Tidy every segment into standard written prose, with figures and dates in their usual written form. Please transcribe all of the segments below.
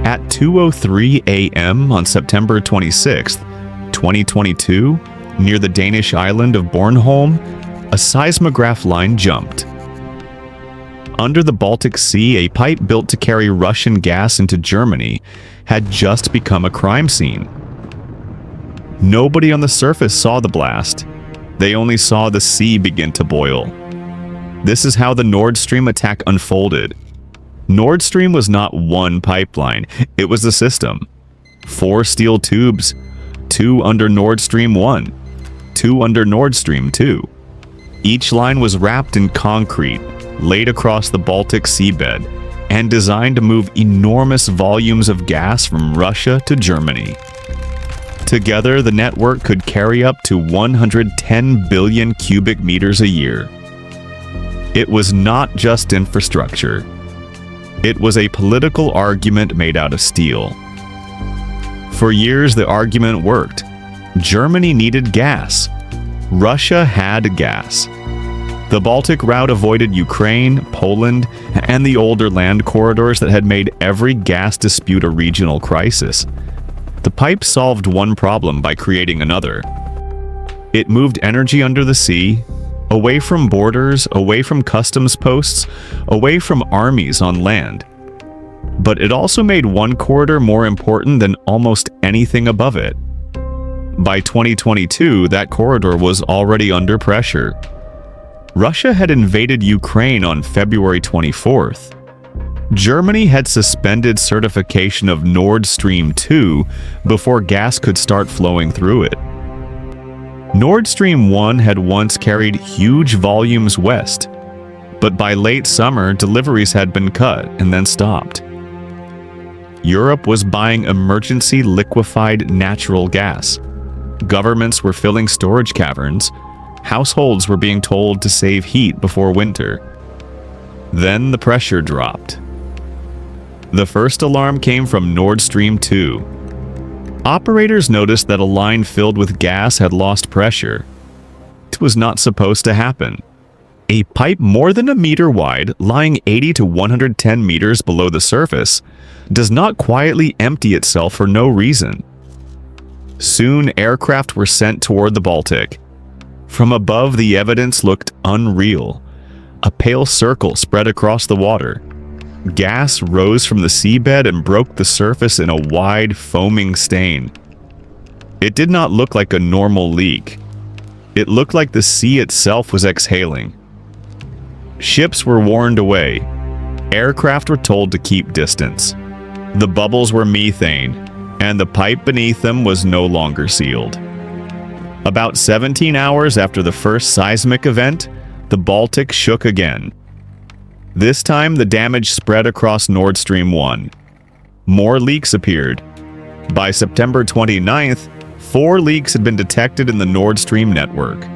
At 2:03 a.m. on September 26, 2022, near the Danish island of Bornholm, a seismograph line jumped. Under the Baltic Sea, a pipe built to carry Russian gas into Germany had just become a crime scene. Nobody on the surface saw the blast. They only saw the sea begin to boil. This is how the Nord Stream attack unfolded. Nord Stream was not one pipeline, it was a system. 4 steel tubes, 2 under Nord Stream 1, 2 under Nord Stream 2. Each line was wrapped in concrete, laid across the Baltic seabed, and designed to move enormous volumes of gas from Russia to Germany. Together, the network could carry up to 110 billion cubic meters a year. It was not just infrastructure. It was a political argument made out of steel. For years, the argument worked. Germany needed gas. Russia had gas. The Baltic route avoided Ukraine, Poland, and the older land corridors that had made every gas dispute a regional crisis. The pipe solved one problem by creating another. It moved energy under the sea, away from borders, away from customs posts, away from armies on land. But it also made one corridor more important than almost anything above it. By 2022, that corridor was already under pressure. Russia had invaded Ukraine on February 24th. Germany had suspended certification of Nord Stream 2 before gas could start flowing through it. Nord Stream 1 had once carried huge volumes west, but by late summer, deliveries had been cut and then stopped. Europe was buying emergency liquefied natural gas. Governments were filling storage caverns. Households were being told to save heat before winter. Then the pressure dropped. The first alarm came from Nord Stream 2. Operators noticed that a line filled with gas had lost pressure. It was not supposed to happen. A pipe more than a meter wide, lying 80 to 110 meters below the surface, does not quietly empty itself for no reason. Soon, aircraft were sent toward the Baltic. From above, the evidence looked unreal. A pale circle spread across the water. Gas rose from the seabed and broke the surface in a wide, foaming stain. It did not look like a normal leak. It looked like the sea itself was exhaling. Ships were warned away. Aircraft were told to keep distance. The bubbles were methane, and the pipe beneath them was no longer sealed. About 17 hours after the first seismic event, the Baltic shook again. This time, the damage spread across Nord Stream 1. More leaks appeared. By September 29th, 4 leaks had been detected in the Nord Stream network.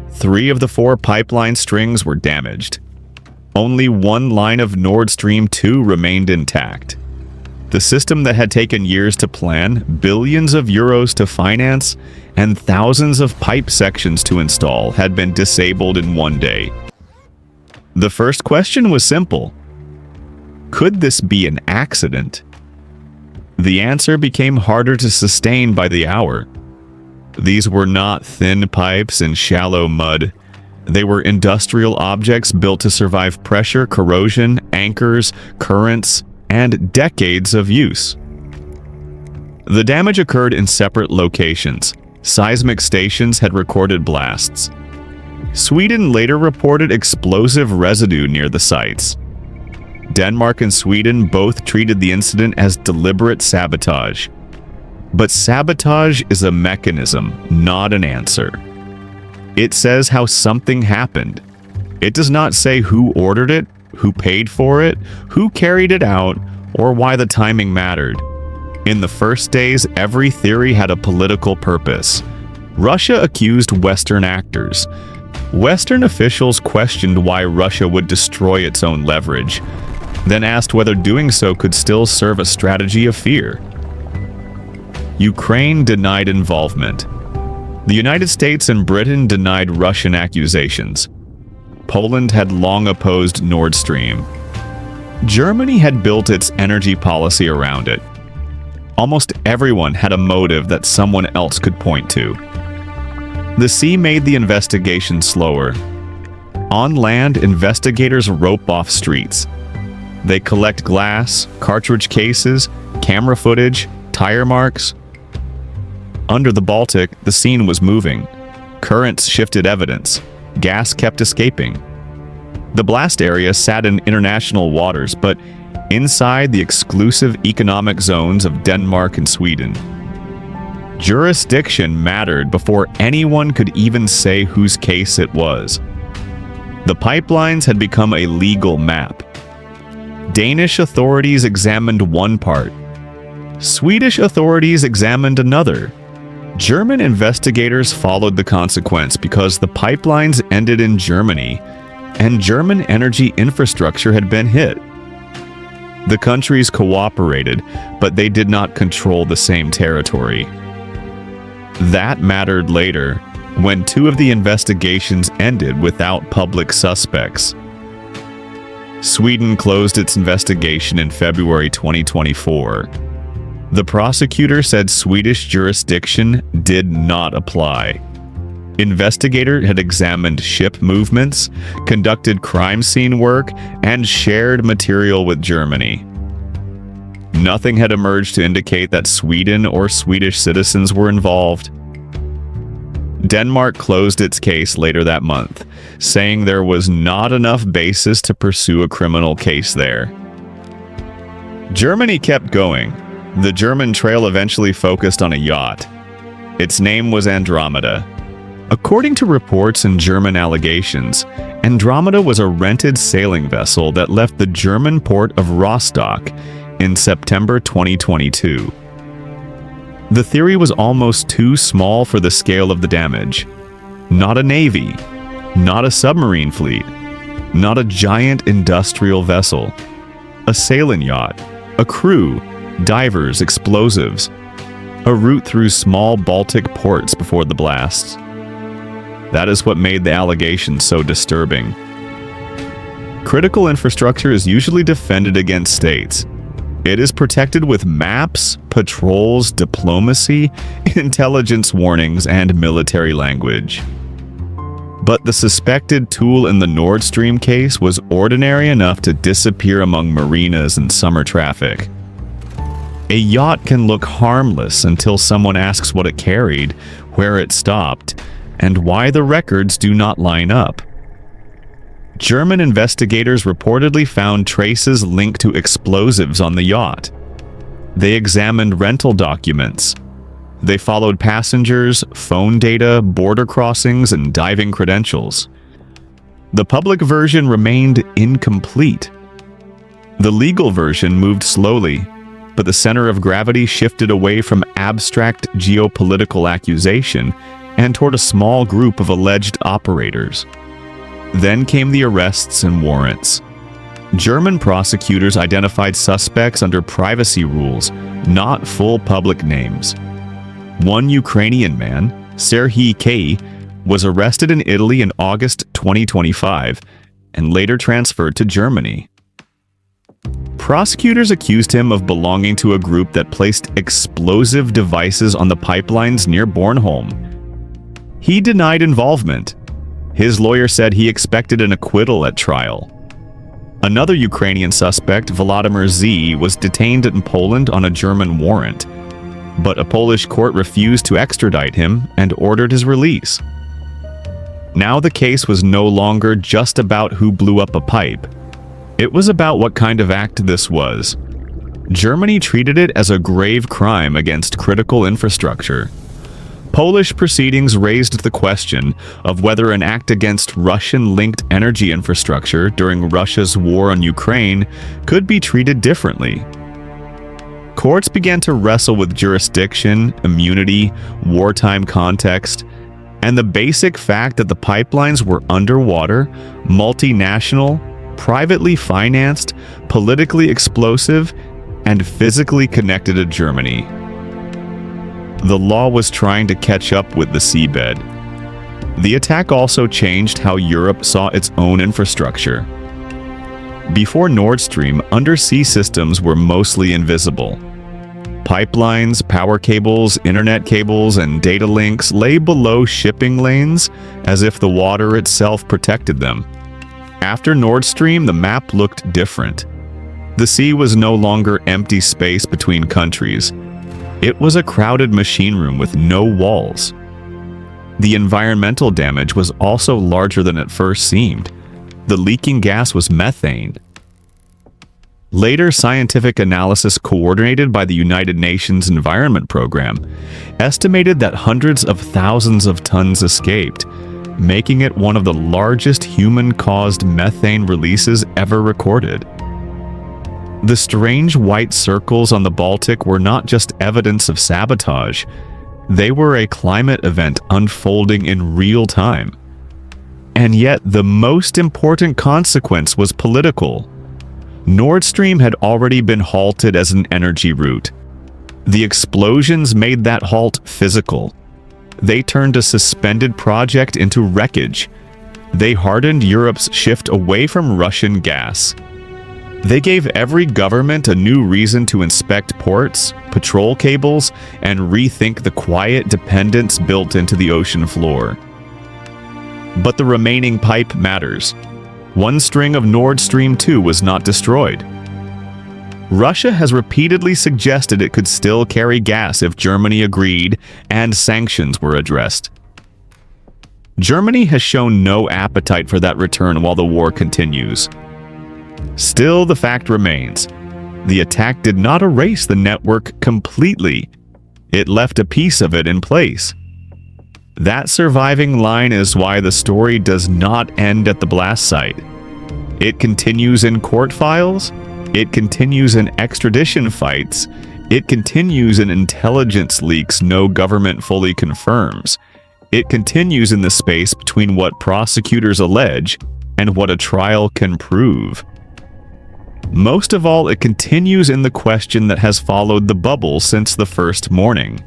3 of the 4 pipeline strings were damaged. Only one line of Nord Stream 2 remained intact. The system that had taken years to plan, billions of euros to finance, and thousands of pipe sections to install had been disabled in one day. The first question was simple. Could this be an accident? The answer became harder to sustain by the hour. These were not thin pipes in shallow mud. They were industrial objects built to survive pressure, corrosion, anchors, currents, and decades of use. The damage occurred in separate locations. Seismic stations had recorded blasts. Sweden later reported explosive residue near the sites. Denmark and Sweden both treated the incident as deliberate sabotage. But sabotage is a mechanism, not an answer. It says how something happened. It does not say who ordered it, who paid for it, who carried it out, or why the timing mattered. In the first days, every theory had a political purpose. Russia accused Western actors. Western officials questioned why Russia would destroy its own leverage, then asked whether doing so could still serve a strategy of fear. Ukraine denied involvement. The United States and Britain denied Russian accusations. Poland had long opposed Nord Stream. Germany had built its energy policy around it. Almost everyone had a motive that someone else could point to. The sea made the investigation slower. On land, investigators rope off streets. They collect glass, cartridge cases, camera footage, tire marks. Under the Baltic, the scene was moving. Currents shifted evidence. Gas kept escaping. The blast area sat in international waters, but inside the exclusive economic zones of Denmark and Sweden. Jurisdiction mattered before anyone could even say whose case it was. The pipelines had become a legal map. Danish authorities examined one part. Swedish authorities examined another. German investigators followed the consequence because the pipelines ended in Germany, and German energy infrastructure had been hit. The countries cooperated, but they did not control the same territory. That mattered later, when two of the investigations ended without public suspects. Sweden closed its investigation in February 2024. The prosecutor said Swedish jurisdiction did not apply. Investigators had examined ship movements, conducted crime scene work, and shared material with Germany. Nothing had emerged to indicate that Sweden or Swedish citizens were involved. Denmark closed its case later that month, saying there was not enough basis to pursue a criminal case there. Germany kept going. The German trail eventually focused on a yacht. Its name was Andromeda. According to reports and German allegations, Andromeda was a rented sailing vessel that left the German port of Rostock in September 2022. The theory was almost too small for the scale of the damage. Not a navy, not a submarine fleet, not a giant industrial vessel. A sailing yacht, a crew, divers, explosives. A route through small Baltic ports before the blasts. That is what made the allegation so disturbing. Critical infrastructure is usually defended against states. It is protected with maps, patrols, diplomacy, intelligence warnings, and military language. But the suspected tool in the Nord Stream case was ordinary enough to disappear among marinas and summer traffic. A yacht can look harmless until someone asks what it carried, where it stopped, and why the records do not line up. German investigators reportedly found traces linked to explosives on the yacht. They examined rental documents. They followed passengers, phone data, border crossings, and diving credentials. The public version remained incomplete. The legal version moved slowly, but the center of gravity shifted away from abstract geopolitical accusation and toward a small group of alleged operators. Then came the arrests and warrants. German prosecutors identified suspects under privacy rules, not full public names. One Ukrainian man, Serhiy K., was arrested in Italy in August 2025 and later transferred to Germany. Prosecutors accused him of belonging to a group that placed explosive devices on the pipelines near Bornholm. He denied involvement. His lawyer said he expected an acquittal at trial. Another Ukrainian suspect, Volodymyr Z., was detained in Poland on a German warrant, but a Polish court refused to extradite him and ordered his release. Now the case was no longer just about who blew up a pipe. It was about what kind of act this was. Germany treated it as a grave crime against critical infrastructure. Polish proceedings raised the question of whether an act against Russian-linked energy infrastructure during Russia's war on Ukraine could be treated differently. Courts began to wrestle with jurisdiction, immunity, wartime context, and the basic fact that the pipelines were underwater, multinational, privately financed, politically explosive, and physically connected to Germany. The law was trying to catch up with the seabed. The attack also changed how Europe saw its own infrastructure. Before Nord Stream, undersea systems were mostly invisible. Pipelines, power cables, internet cables, and data links lay below shipping lanes as if the water itself protected them. After Nord Stream, the map looked different. The sea was no longer empty space between countries. It was a crowded machine room with no walls. The environmental damage was also larger than it first seemed. The leaking gas was methane. Later scientific analysis coordinated by the United Nations Environment Program estimated that hundreds of thousands of tons escaped, making it one of the largest human-caused methane releases ever recorded. The strange white circles on the Baltic were not just evidence of sabotage, they were a climate event unfolding in real time. And yet, the most important consequence was political. Nord Stream had already been halted as an energy route. The explosions made that halt physical. They turned a suspended project into wreckage. They hardened Europe's shift away from Russian gas. They gave every government a new reason to inspect ports, patrol cables, and rethink the quiet dependence built into the ocean floor. But the remaining pipe matters. One string of Nord Stream 2 was not destroyed. Russia has repeatedly suggested it could still carry gas if Germany agreed and sanctions were addressed. Germany has shown no appetite for that return while the war continues. Still, the fact remains. The attack did not erase the network completely. It left a piece of it in place. That surviving line is why the story does not end at the blast site. It continues in court files, it continues in extradition fights, it continues in intelligence leaks no government fully confirms. It continues in the space between what prosecutors allege and what a trial can prove. Most of all, it continues in the question that has followed the bubble since the first morning.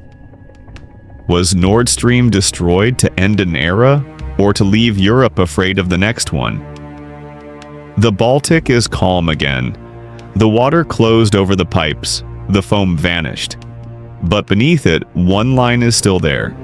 Was Nord Stream destroyed to end an era, or to leave Europe afraid of the next one? The Baltic is calm again. The water closed over the pipes, the foam vanished. But beneath it, one line is still there.